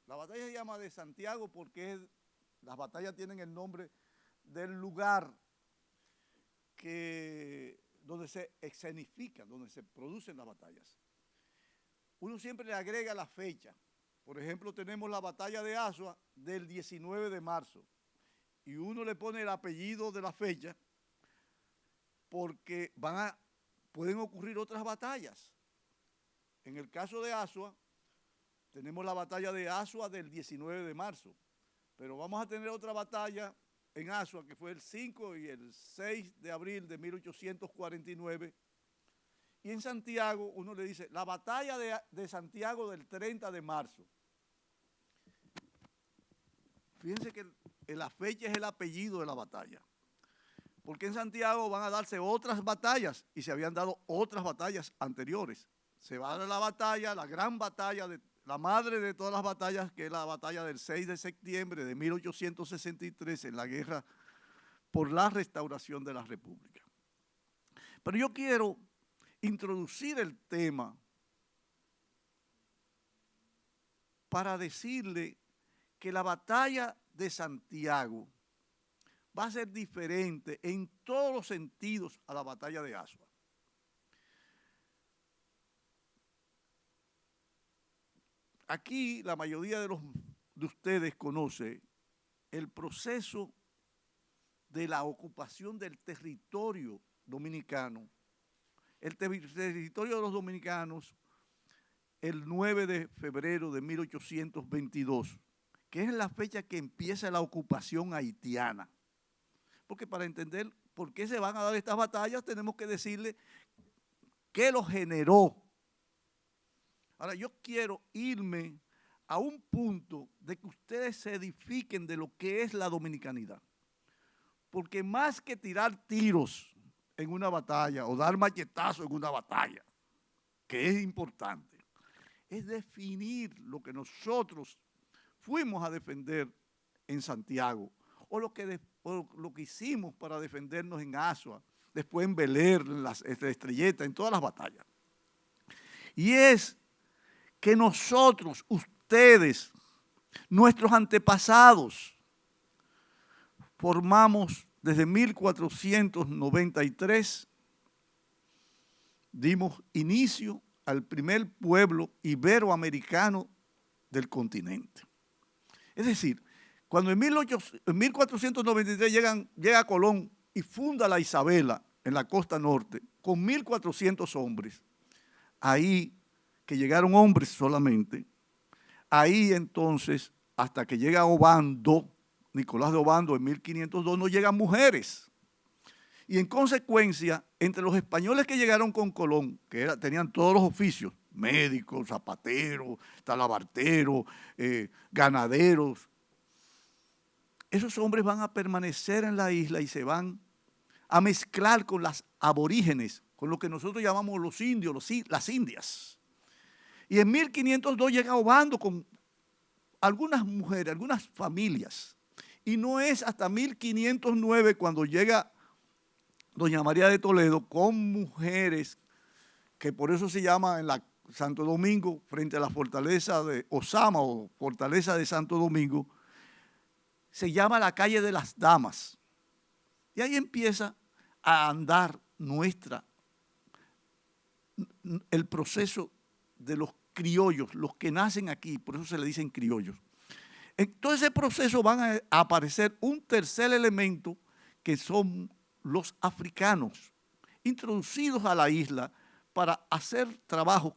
La batalla se llama de Santiago porque las batallas tienen el nombre del lugar donde se escenifican, donde se producen las batallas. Uno siempre le agrega la fecha. Por ejemplo, tenemos la batalla de Azua del 19 de marzo y uno le pone el apellido de la fecha porque pueden ocurrir otras batallas. En el caso de Azua, tenemos la batalla de Azua del 19 de marzo, pero vamos a tener otra batalla en Azua que fue el 5 y el 6 de abril de 1849. Y en Santiago uno le dice la batalla de Santiago del 30 de marzo. Fíjense que la fecha es el apellido de la batalla. Porque en Santiago van a darse otras batallas y se habían dado otras batallas anteriores. Se va a dar la batalla, la gran batalla, la madre de todas las batallas, que es la batalla del 6 de septiembre de 1863 en la guerra por la restauración de la República. Pero yo quiero introducir el tema para decirle que la batalla de Santiago va a ser diferente en todos los sentidos a la batalla de Azua. Aquí la mayoría de ustedes conoce el proceso de la ocupación del territorio dominicano. El territorio de los dominicanos el 9 de febrero de 1822, que es la fecha que empieza la ocupación haitiana. Porque para entender por qué se van a dar estas batallas tenemos que decirle qué lo generó. Ahora, yo quiero irme a un punto de que ustedes se edifiquen de lo que es la dominicanidad. Porque más que tirar tiros en una batalla o dar machetazos en una batalla, que es importante, es definir lo que nosotros fuimos a defender en Santiago o lo que hicimos para defendernos en Azua, después en Beler, en las Estrelletas, en todas las batallas. Y es que nosotros, ustedes, nuestros antepasados, formamos desde 1493, dimos inicio al primer pueblo iberoamericano del continente. Es decir, cuando en 1493 llega Colón y funda la Isabela en la costa norte con 1.400 hombres, ahí que llegaron hombres solamente, ahí entonces hasta que llega Obando, Nicolás de Obando en 1502, no llegan mujeres. Y en consecuencia, entre los españoles que llegaron con Colón, que tenían todos los oficios, médicos, zapateros, talabarteros, ganaderos, esos hombres van a permanecer en la isla y se van a mezclar con las aborígenes, con lo que nosotros llamamos los indios, las indias. Y en 1502 llega Obando con algunas mujeres, algunas familias. Y no es hasta 1509 cuando llega doña María de Toledo con mujeres, que por eso se llama en Santo Domingo, frente a la fortaleza de Osama o fortaleza de Santo Domingo, se llama la calle de las damas. Y ahí empieza a andar el proceso de los criollos, los que nacen aquí, por eso se le dicen criollos. En todo ese proceso van a aparecer un tercer elemento que son los africanos, introducidos a la isla para hacer trabajo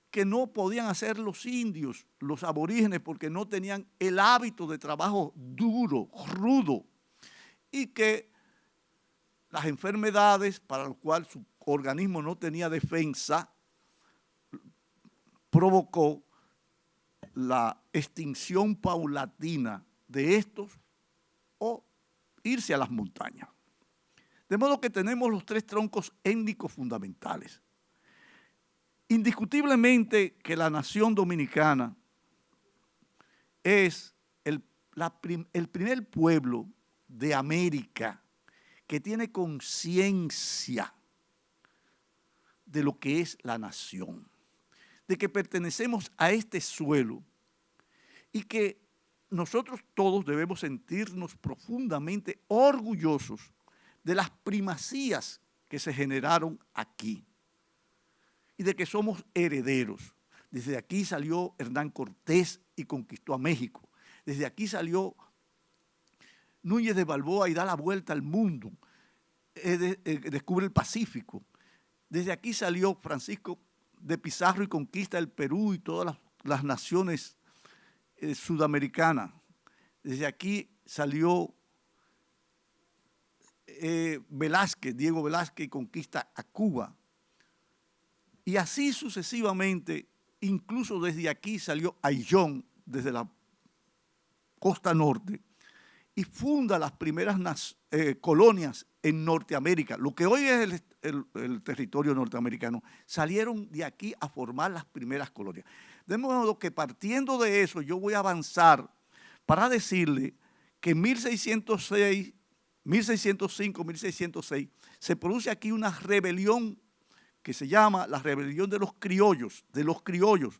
que no podían hacer los indios, los aborígenes, porque no tenían el hábito de trabajo duro, rudo, y que las enfermedades para las cuales su organismo no tenía defensa, provocó la extinción paulatina de estos o irse a las montañas. De modo que tenemos los tres troncos étnicos fundamentales. Indiscutiblemente que la nación dominicana es el primer pueblo de América que tiene conciencia de lo que es la nación, de que pertenecemos a este suelo y que nosotros todos debemos sentirnos profundamente orgullosos de las primacías que se generaron aquí y de que somos herederos. Desde aquí salió Hernán Cortés y conquistó a México. Desde aquí salió Núñez de Balboa y da la vuelta al mundo, descubre el Pacífico. Desde aquí salió Francisco de Pizarro y conquista el Perú y todas las naciones sudamericanas. Desde aquí salió Velázquez, Diego Velázquez, y conquista a Cuba. Y así sucesivamente, incluso desde aquí salió Ayllón, desde la costa norte, y funda las primeras colonias en Norteamérica. Lo que hoy es el territorio norteamericano, salieron de aquí a formar las primeras colonias. De modo que partiendo de eso, yo voy a avanzar para decirle que en 1606, 1605, 1606, se produce aquí una rebelión que se llama la rebelión de los criollos, Los criollos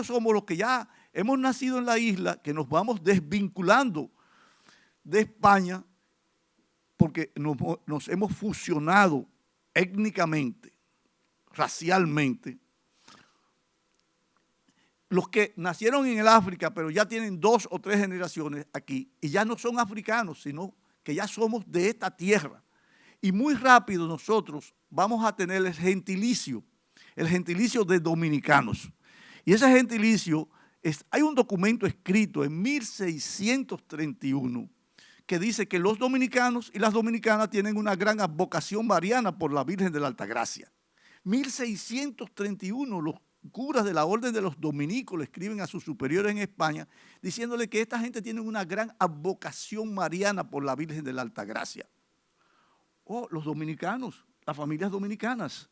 somos los que ya hemos nacido en la isla, que nos vamos desvinculando de España porque nos hemos fusionado étnicamente, racialmente. Los que nacieron en el África, pero ya tienen 2 o 3 generaciones aquí, y ya no son africanos, sino que ya somos de esta tierra. Y muy rápido nosotros vamos a tener el gentilicio de dominicanos. Y ese gentilicio, hay un documento escrito en 1631 que dice que los dominicanos y las dominicanas tienen una gran advocación mariana por la Virgen de la Altagracia. 1631 los curas de la orden de los dominicos le escriben a sus superiores en España diciéndole que esta gente tiene una gran advocación mariana por la Virgen de la Altagracia. Oh, los dominicanos, las familias dominicanas.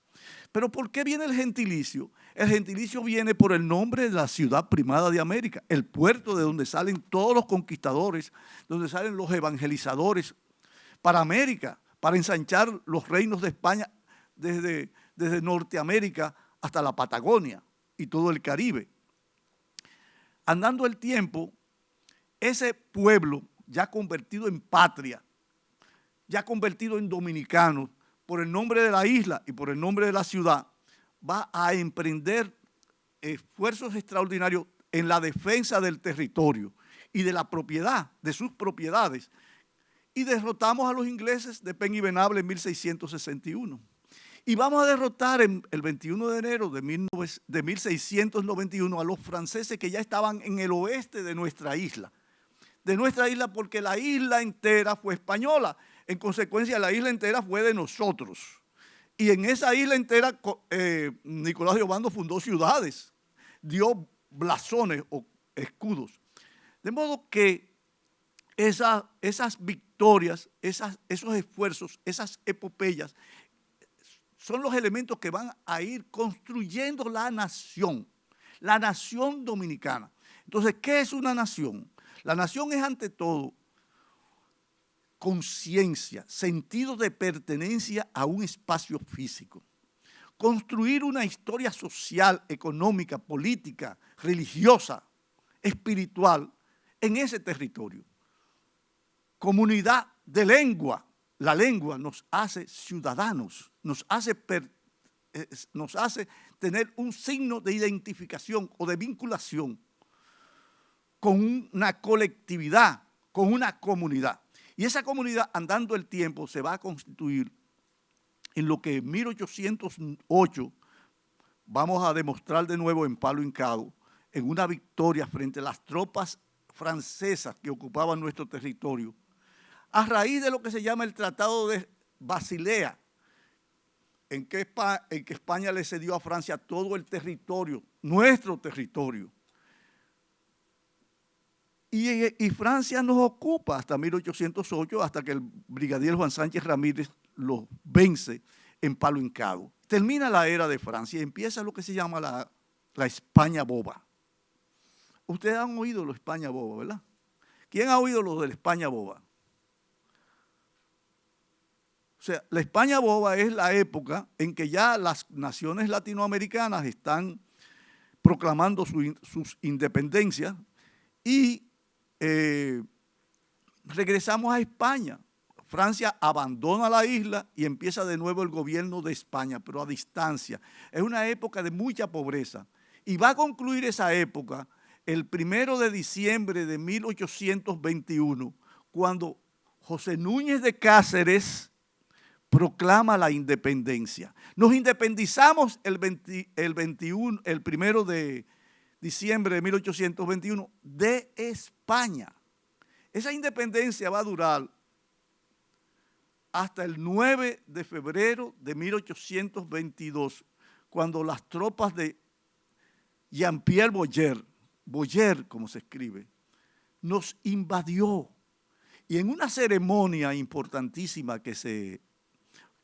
Pero ¿por qué viene el gentilicio? El gentilicio viene por el nombre de la ciudad primada de América, el puerto de donde salen todos los conquistadores, donde salen los evangelizadores para América, para ensanchar los reinos de España desde Norteamérica hasta la Patagonia y todo el Caribe. Andando el tiempo, ese pueblo ya convertido en patria, ya convertido en dominicanos, por el nombre de la isla y por el nombre de la ciudad, va a emprender esfuerzos extraordinarios en la defensa del territorio y de la propiedad, de sus propiedades. Y derrotamos a los ingleses de Peña y Venable en 1661. Y vamos a derrotar el 21 de enero de 1691 a los franceses que ya estaban en el oeste de nuestra isla. De nuestra isla porque la isla entera fue española. En consecuencia, la isla entera fue de nosotros. Y en esa isla entera, Nicolás de Obando fundó ciudades, dio blasones o escudos. De modo que esas victorias, esos esfuerzos, esas epopeyas, son los elementos que van a ir construyendo la nación dominicana. Entonces, ¿qué es una nación? La nación es ante todo conciencia, sentido de pertenencia a un espacio físico. Construir una historia social, económica, política, religiosa, espiritual en ese territorio. Comunidad de lengua. La lengua nos hace ciudadanos, nos hace tener un signo de identificación o de vinculación con una colectividad, con una comunidad. Y esa comunidad, andando el tiempo, se va a constituir en lo que en 1808 vamos a demostrar de nuevo en Palo Hincado, en una victoria frente a las tropas francesas que ocupaban nuestro territorio, a raíz de lo que se llama el Tratado de Basilea, en que España le cedió a Francia todo el territorio, nuestro territorio. Y Francia nos ocupa hasta 1808, hasta que el brigadier Juan Sánchez Ramírez los vence en Palo Hincado. Termina la era de Francia y empieza lo que se llama la España boba. Ustedes han oído lo de España boba, ¿verdad? ¿Quién ha oído lo de la España boba? O sea, la España boba es la época en que ya las naciones latinoamericanas están proclamando sus independencias y regresamos a España. Francia abandona la isla y empieza de nuevo el gobierno de España, pero a distancia. Es una época de mucha pobreza. Y va a concluir esa época el 1 de diciembre de 1821, cuando José Núñez de Cáceres proclama la independencia. Nos independizamos el 1 de diciembre de 1821 de España. Esa independencia va a durar hasta el 9 de febrero de 1822, cuando las tropas de Jean-Pierre Boyer, como se escribe, nos invadió. Y en una ceremonia importantísima que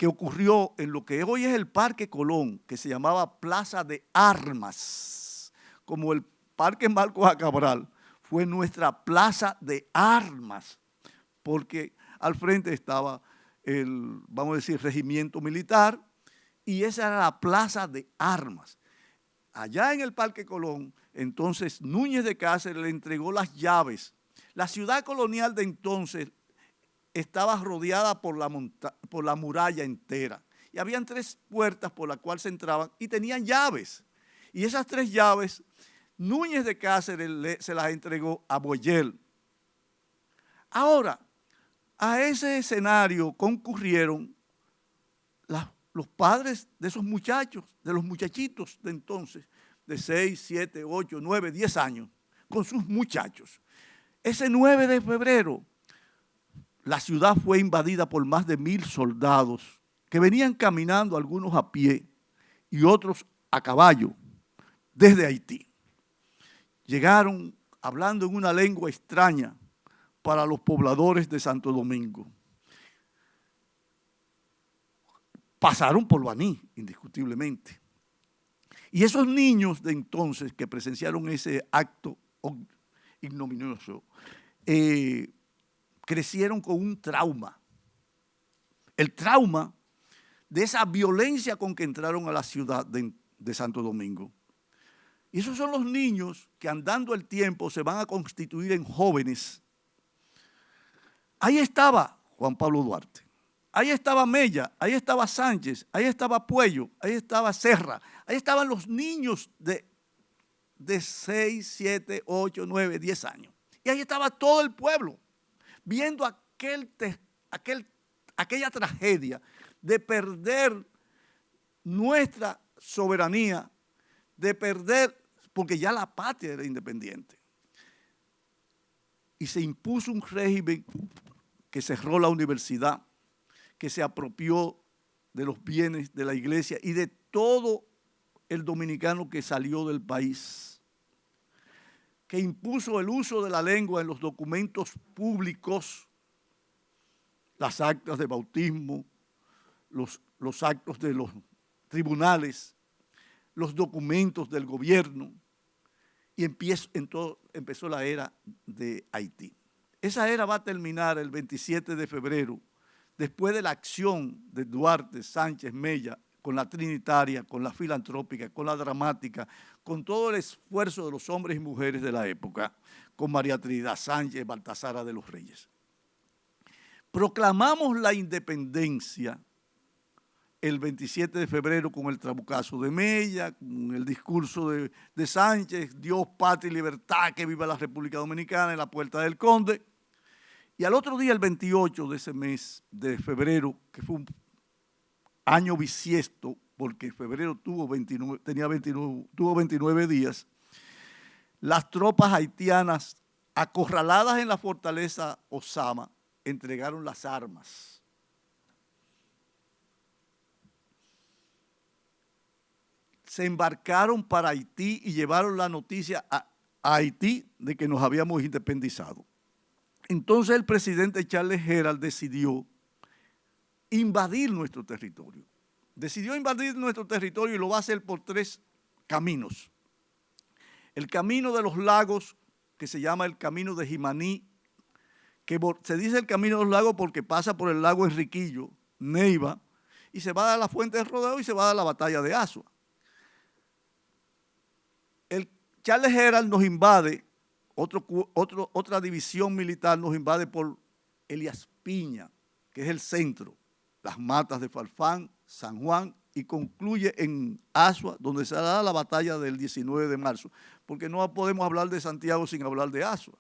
ocurrió en lo que hoy es el Parque Colón, que se llamaba Plaza de Armas, como el Parque Marcos Cabral, fue nuestra Plaza de Armas, porque al frente estaba el, vamos a decir, regimiento militar, y esa era la Plaza de Armas. Allá en el Parque Colón, entonces Núñez de Cáceres le entregó las llaves. La ciudad colonial de entonces estaba rodeada por la muralla entera. Y habían 3 puertas por las cuales se entraban y tenían llaves. Y esas 3 llaves, Núñez de Cáceres se las entregó a Boyer. Ahora, a ese escenario concurrieron los padres de esos muchachos, de los muchachitos de entonces, de 6, 7, 8, 9, 10 años, con sus muchachos. Ese 9 de febrero, la ciudad fue invadida por más de 1000 soldados que venían caminando, algunos a pie y otros a caballo, desde Haití. Llegaron hablando en una lengua extraña para los pobladores de Santo Domingo. Pasaron por Baní, indiscutiblemente. Y esos niños de entonces que presenciaron ese acto ignominioso, crecieron con un trauma. El trauma de esa violencia con que entraron a la ciudad de Santo Domingo. Y esos son los niños que andando el tiempo se van a constituir en jóvenes. Ahí estaba Juan Pablo Duarte, ahí estaba Mella, ahí estaba Sánchez, ahí estaba Puello, ahí estaba Serra, ahí estaban los niños de 6, 7, 8, 9, 10 años. Y ahí estaba todo el pueblo viendo aquella tragedia de perder nuestra soberanía, de perder, porque ya la patria era independiente. Y se impuso un régimen que cerró la universidad, que se apropió de los bienes de la iglesia y de todo el dominicano que salió del país, que impuso el uso de la lengua en los documentos públicos, las actas de bautismo, los actos de los tribunales, los documentos del gobierno, y empezó la era de Haití. Esa era va a terminar el 27 de febrero, después de la acción de Duarte, Sánchez, Mella, con la Trinitaria, con la filantrópica, con la dramática, con todo el esfuerzo de los hombres y mujeres de la época, con María Trinidad Sánchez, Baltasara de los Reyes. Proclamamos la independencia el 27 de febrero con el trabucazo de Mella, con el discurso de Sánchez, Dios, patria y libertad, que viva la República Dominicana en la Puerta del Conde. Y al otro día, el 28 de ese mes de febrero, que fue un año bisiesto, porque febrero tuvo 29 días, las tropas haitianas, acorraladas en la fortaleza Osama, entregaron las armas. Se embarcaron para Haití y llevaron la noticia a Haití de que nos habíamos independizado. Entonces el presidente Charles Herald decidió invadir nuestro territorio. Decidió invadir nuestro territorio y lo va a hacer por 3 caminos. El camino de los lagos, que se llama el camino de Jimaní, que se dice el camino de los lagos porque pasa por el lago Enriquillo, Neiva, y se va a dar la Fuente de Rodeo y se va a dar la batalla de Azua. El Charles Herald nos invade, otra división militar nos invade por Elías Piña, que es el centro, las matas de Farfán, San Juan, y concluye en Azua, donde se da la batalla del 19 de marzo, porque no podemos hablar de Santiago sin hablar de Azua.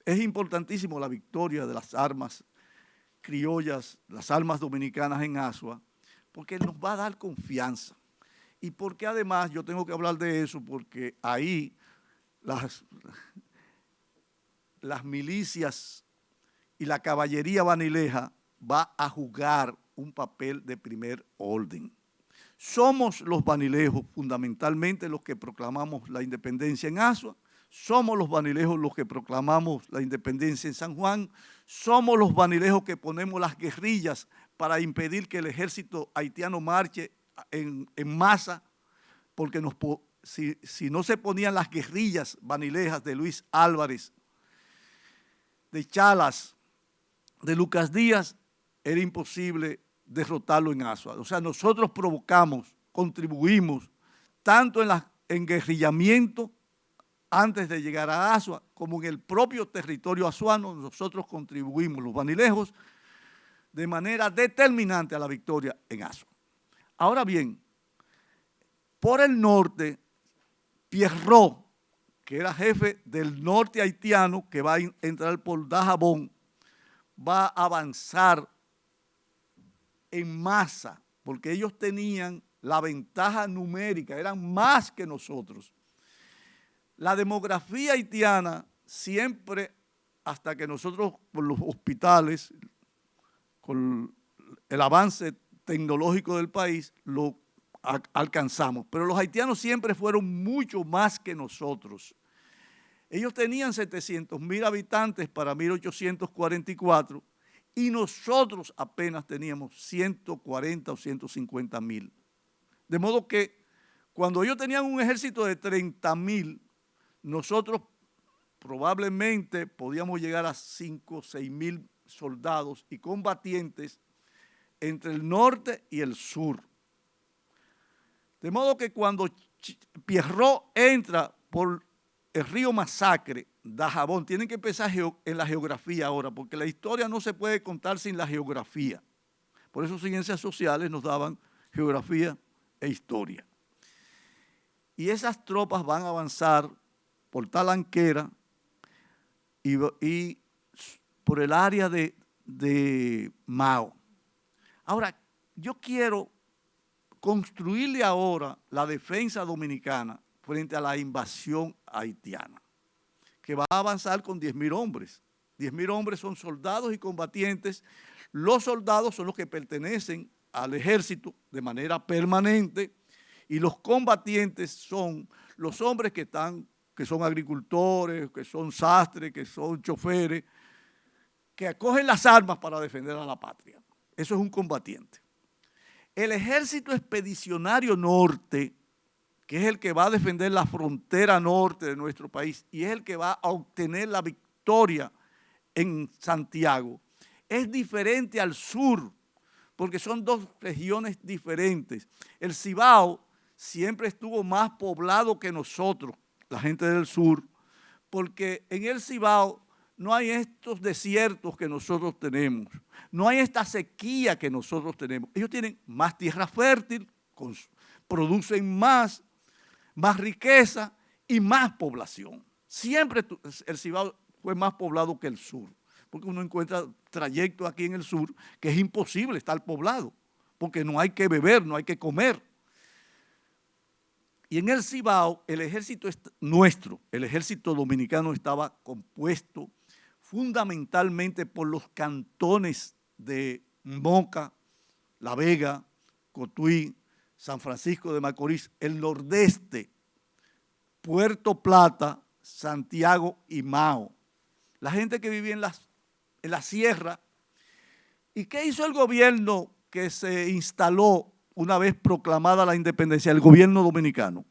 Es importantísimo la victoria de las armas criollas, las armas dominicanas en Azua, porque nos va a dar confianza. Y porque además yo tengo que hablar de eso, porque ahí las milicias y la caballería banileja va a jugar un papel de primer orden. Somos los banilejos fundamentalmente los que proclamamos la independencia en Azua, somos los banilejos los que proclamamos la independencia en San Juan, somos los banilejos que ponemos las guerrillas para impedir que el ejército haitiano marche en masa, porque si no se ponían las guerrillas banilejas de Luis Álvarez, de Chalas, de Lucas Díaz, era imposible derrotarlo en Azua. O sea, nosotros provocamos, contribuimos, tanto en guerrillamiento antes de llegar a Azua, como en el propio territorio azuano, nosotros contribuimos, los banilejos, de manera determinante a la victoria en Azua. Ahora bien, por el norte, Pierrot, que era jefe del norte haitiano, que va a entrar por Dajabón, va a avanzar en masa, porque ellos tenían la ventaja numérica, eran más que nosotros. La demografía haitiana siempre, hasta que nosotros con los hospitales, con el avance tecnológico del país, lo alcanzamos. Pero los haitianos siempre fueron mucho más que nosotros. Ellos tenían 700,000 habitantes para 1844 y nosotros apenas teníamos 140 o 150,000. De modo que cuando ellos tenían un ejército de 30,000, nosotros probablemente podíamos llegar a 5 o 6,000 soldados y combatientes entre el norte y el sur. De modo que cuando Pierrot entra por el río Masacre, Dajabón, tienen que pensar en la geografía ahora, porque la historia no se puede contar sin la geografía. Por eso ciencias sociales nos daban geografía e historia. Y esas tropas van a avanzar por Talanquera y por el área de Mao. Ahora, yo quiero construirle ahora la defensa dominicana frente a la invasión haitiana, que va a avanzar con 10,000 hombres. 10,000 hombres son soldados y combatientes. Los soldados son los que pertenecen al ejército de manera permanente y los combatientes son los hombres que son agricultores, que son sastres, que son choferes, que acogen las armas para defender a la patria. Eso es un combatiente. El Ejército Expedicionario Norte, que es el que va a defender la frontera norte de nuestro país y es el que va a obtener la victoria en Santiago, es diferente al sur, porque son dos regiones diferentes. El Cibao siempre estuvo más poblado que nosotros, la gente del sur, porque en el Cibao no hay estos desiertos que nosotros tenemos, no hay esta sequía que nosotros tenemos. Ellos tienen más tierra fértil, producen más riqueza y más población. Siempre el Cibao fue más poblado que el sur, porque uno encuentra trayectos aquí en el sur que es imposible estar poblado, porque no hay que beber, no hay que comer. Y en el Cibao, el ejército nuestro, el ejército dominicano, estaba compuesto fundamentalmente por los cantones de Moca, La Vega, Cotuí, San Francisco de Macorís, el nordeste, Puerto Plata, Santiago y Mao. La gente que vivía en la sierra. ¿Y qué hizo el gobierno que se instaló una vez proclamada la independencia? El gobierno dominicano.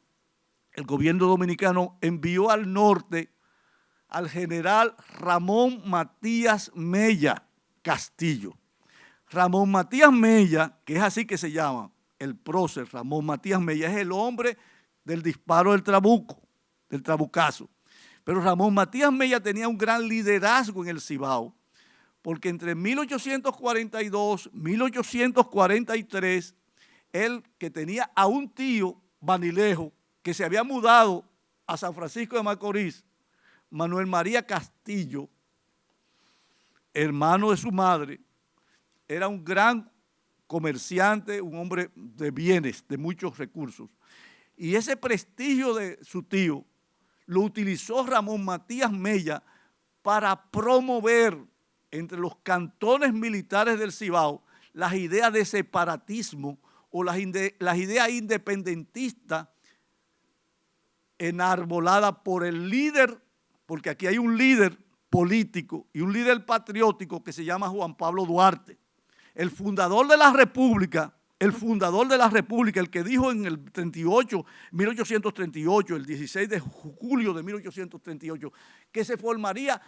El gobierno dominicano envió al norte al general Ramón Matías Mella Castillo. Ramón Matías Mella, que es así que se llama, el prócer Ramón Matías Mella, es el hombre del disparo del trabuco, del trabucazo. Pero Ramón Matías Mella tenía un gran liderazgo en el Cibao, porque entre 1842 y 1843, él, que tenía a un tío, Banilejo, que se había mudado a San Francisco de Macorís, Manuel María Castillo, hermano de su madre, era un gran comerciante, un hombre de bienes, de muchos recursos. Y ese prestigio de su tío lo utilizó Ramón Matías Mella para promover entre los cantones militares del Cibao las ideas de separatismo o las ideas independentistas enarboladas por el líder, porque aquí hay un líder político y un líder patriótico que se llama Juan Pablo Duarte, el fundador de la República, el que dijo en el 1838, el 16 de julio de 1838, que se formaría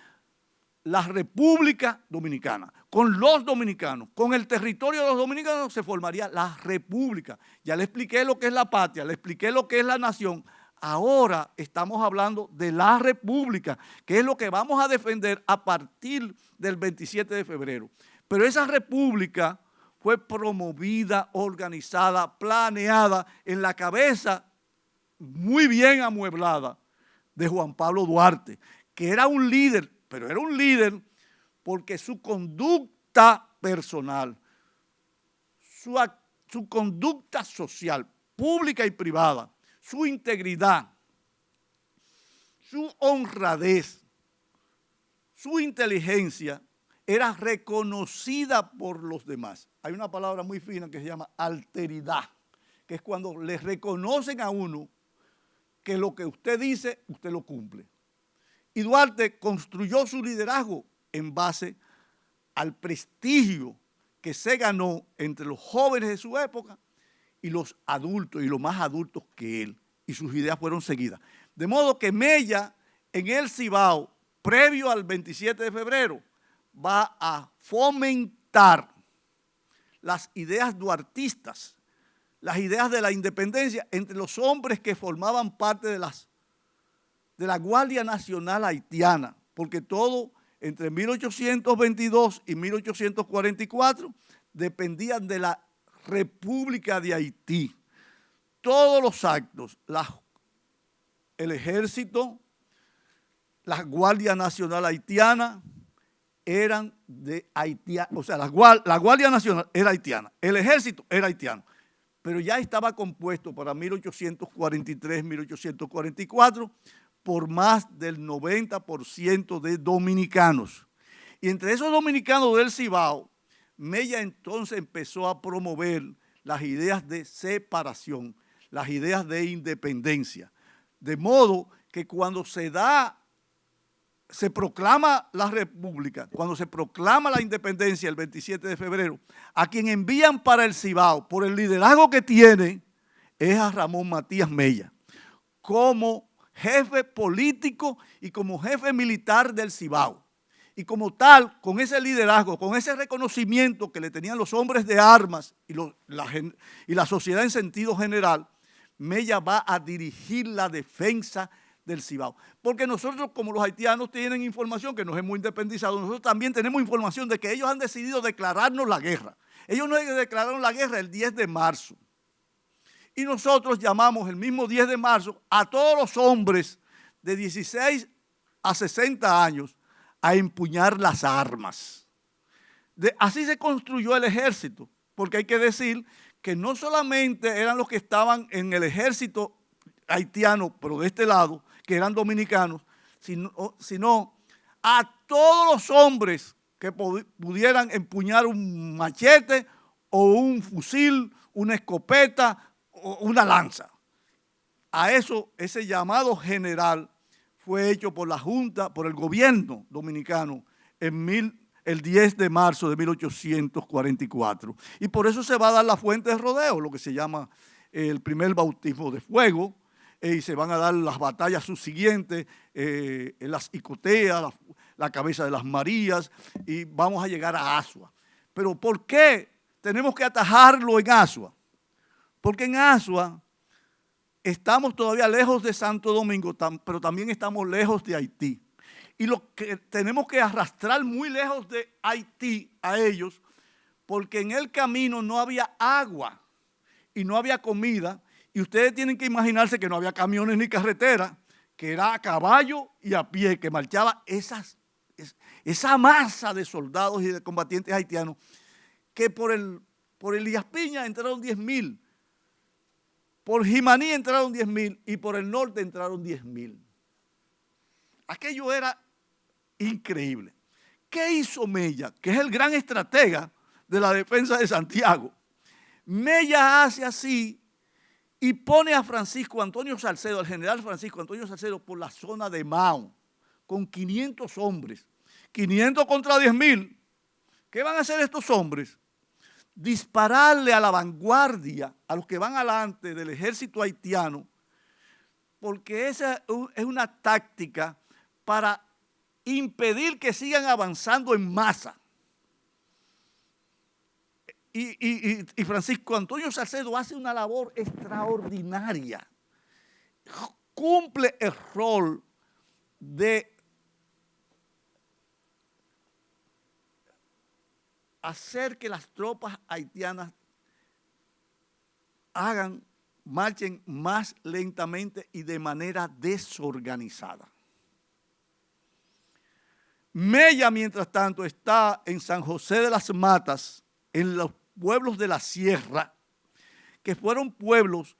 la República Dominicana. Con los dominicanos, con el territorio de los dominicanos se formaría la República. Ya le expliqué lo que es la patria, le expliqué lo que es la nación. Ahora estamos hablando de la República, que es lo que vamos a defender a partir del 27 de febrero. Pero esa República fue promovida, organizada, planeada en la cabeza muy bien amueblada de Juan Pablo Duarte, que era un líder, pero era un líder porque su conducta personal, su conducta social, pública y privada, su integridad, su honradez, su inteligencia, era reconocida por los demás. Hay una palabra muy fina que se llama alteridad, que es cuando le reconocen a uno que lo que usted dice, usted lo cumple. Y Duarte construyó su liderazgo en base al prestigio que se ganó entre los jóvenes de su época y los adultos, y los más adultos que él, y sus ideas fueron seguidas. De modo que Mella, en el Cibao, previo al 27 de febrero, va a fomentar las ideas duartistas, las ideas de la independencia entre los hombres que formaban parte de la Guardia Nacional Haitiana, porque todo entre 1822 y 1844 dependían de la República de Haití. Todos los actos, el ejército, la Guardia Nacional Haitiana, eran de haitianos, o sea, la Guardia Nacional era haitiana, el ejército era haitiano, pero ya estaba compuesto para 1843, 1844 por más del 90% de dominicanos. Y entre esos dominicanos del Cibao, Mella entonces empezó a promover las ideas de separación, las ideas de independencia, de modo que cuando se proclama la República, cuando se proclama la independencia el 27 de febrero, a quien envían para el Cibao, por el liderazgo que tiene, es a Ramón Matías Mella, como jefe político y como jefe militar del Cibao. Y como tal, con ese liderazgo, con ese reconocimiento que le tenían los hombres de armas y la sociedad en sentido general, Mella va a dirigir la defensa del Cibao. Porque nosotros, como los haitianos tienen información que nos hemos independizado, nosotros también tenemos información de que ellos han decidido declararnos la guerra. Ellos nos declararon la guerra el 10 de marzo. Y nosotros llamamos el mismo 10 de marzo a todos los hombres de 16 a 60 años a empuñar las armas. Así se construyó el ejército, porque hay que decir que no solamente eran los que estaban en el ejército haitiano, pero de este lado, que eran dominicanos, sino a todos los hombres que pudieran empuñar un machete o un fusil, una escopeta o una lanza. A eso, ese llamado general fue hecho por la Junta, por el gobierno dominicano el 10 de marzo de 1844. Y por eso se va a dar la fuente de rodeo, lo que se llama el primer bautismo de fuego, y se van a dar las batallas subsiguientes, las Icoteas, la cabeza de las Marías, y vamos a llegar a Asua. Pero ¿por qué tenemos que atajarlo en Asua? Porque en Asua estamos todavía lejos de Santo Domingo, pero también estamos lejos de Haití. Y lo que tenemos que arrastrar muy lejos de Haití a ellos, porque en el camino no había agua y no había comida. Y ustedes tienen que imaginarse que no había camiones ni carretera, que era a caballo y a pie, que marchaba esa masa de soldados y de combatientes haitianos, que por el Elías Piña entraron 10,000, por Jimaní entraron 10,000 y por el norte entraron 10,000. Aquello era increíble. ¿Qué hizo Mella, que es el gran estratega de la defensa de Santiago? Mella hace así y pone a Francisco Antonio Salcedo, al general Francisco Antonio Salcedo, por la zona de Mao, con 500 hombres. 500 contra 10,000. ¿Qué van a hacer estos hombres? Dispararle a la vanguardia, a los que van adelante del ejército haitiano, porque esa es una táctica para impedir que sigan avanzando en masa. Y Francisco Antonio Salcedo hace una labor extraordinaria. Cumple el rol de hacer que las tropas haitianas marchen más lentamente y de manera desorganizada. Mella, mientras tanto, está en San José de las Matas, en los pueblos de la sierra, que fueron pueblos,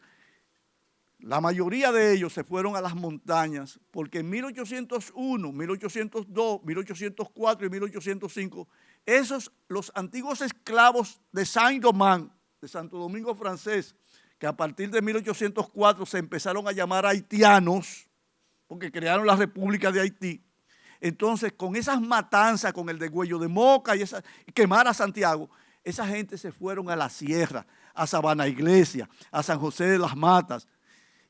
la mayoría de ellos se fueron a las montañas, porque en 1801, 1802, 1804 y 1805, los antiguos esclavos de Saint-Domingue, de Santo Domingo francés, que a partir de 1804 se empezaron a llamar haitianos, porque crearon la República de Haití. Entonces, con esas matanzas, con el degüello de Moca y quemar a Santiago, esa gente se fueron a la sierra, a Sabana Iglesia, a San José de las Matas.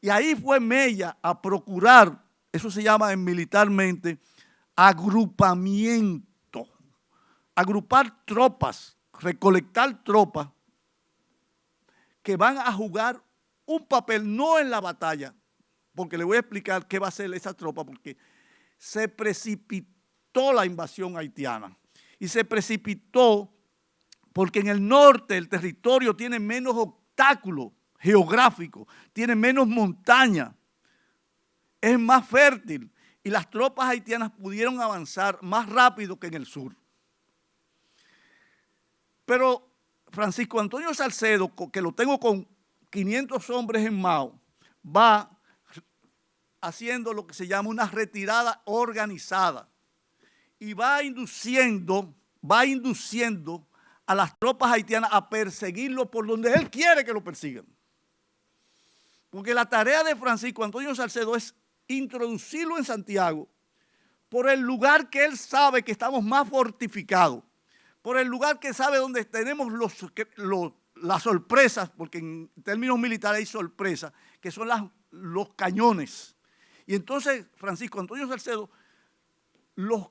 Y ahí fue Mella a procurar, eso se llama militarmente, agrupamiento. Agrupar tropas, recolectar tropas que van a jugar un papel no en la batalla, porque le voy a explicar qué va a hacer esa tropa, porque se precipitó la invasión haitiana. Y se precipitó porque en el norte el territorio tiene menos obstáculos geográficos, tiene menos montaña, es más fértil y las tropas haitianas pudieron avanzar más rápido que en el sur. Pero Francisco Antonio Salcedo, que lo tengo con 500 hombres en Mao, va haciendo lo que se llama una retirada organizada y va induciendo a las tropas haitianas a perseguirlo por donde él quiere que lo persigan. Porque la tarea de Francisco Antonio Salcedo es introducirlo en Santiago por el lugar que él sabe que estamos más fortificados, por el lugar que sabe donde tenemos las sorpresas, porque en términos militares hay sorpresas, que son los cañones. Y entonces Francisco Antonio Salcedo los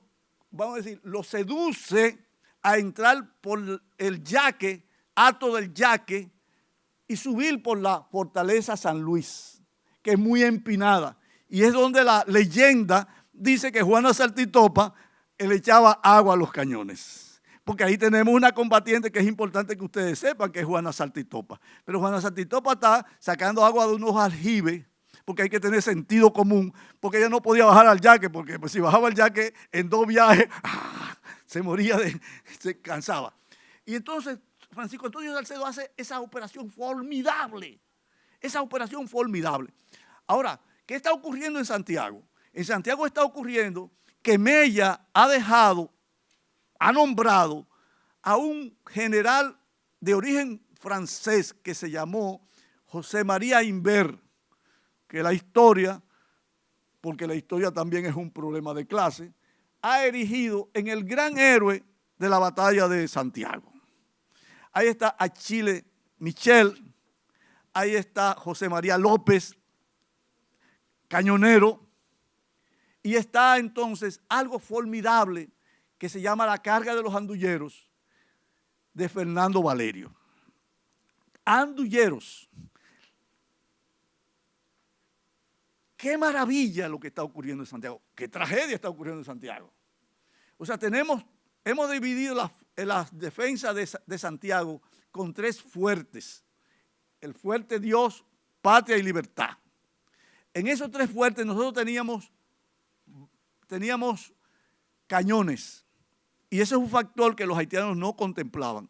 seduce a entrar por el yaque, Hato del Yaque, y subir por la fortaleza San Luis, que es muy empinada. Y es donde la leyenda dice que Juana Saltitopa le echaba agua a los cañones. Porque ahí tenemos una combatiente que es importante que ustedes sepan que es Juana Saltitopa. Pero Juana Saltitopa está sacando agua de unos aljibes, porque hay que tener sentido común, porque ella no podía bajar al yaque, porque pues, si bajaba al yaque en 2 viajes, se moría, se cansaba. Y entonces Francisco Antonio Salcedo hace esa operación formidable, Ahora, ¿qué está ocurriendo en Santiago? En Santiago está ocurriendo que Mella ha nombrado a un general de origen francés que se llamó José María Imbert, que la historia, porque la historia también es un problema de clase, ha erigido en el gran héroe de la batalla de Santiago. Ahí está Achille Michel, ahí está José María López, cañonero, y está entonces algo formidable que se llama la carga de los andulleros, de Fernando Valerio. Andulleros. Qué maravilla lo que está ocurriendo en Santiago. Qué tragedia está ocurriendo en Santiago. O sea, hemos dividido las defensas de Santiago con tres fuertes. El fuerte Dios, patria y libertad. En esos tres fuertes nosotros teníamos cañones. Y ese es un factor que los haitianos no contemplaban.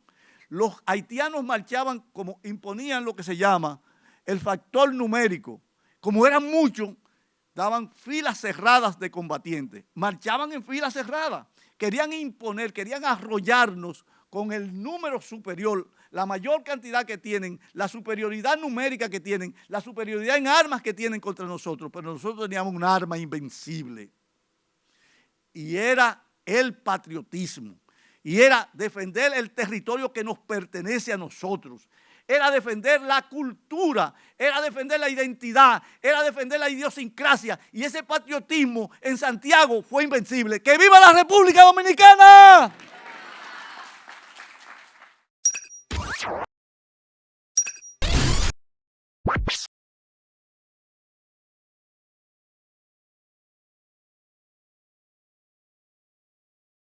Los haitianos marchaban como imponían lo que se llama el factor numérico. Como eran muchos, daban filas cerradas de combatientes. Marchaban en filas cerradas. Querían imponer, querían arrollarnos con el número superior, la mayor cantidad que tienen, la superioridad numérica que tienen, la superioridad en armas que tienen contra nosotros. Pero nosotros teníamos un arma invencible. Y era el patriotismo. Y era defender el territorio que nos pertenece a nosotros. Era defender la cultura, era defender la identidad, era defender la idiosincrasia. Y ese patriotismo en Santiago fue invencible. ¡Que viva la República Dominicana!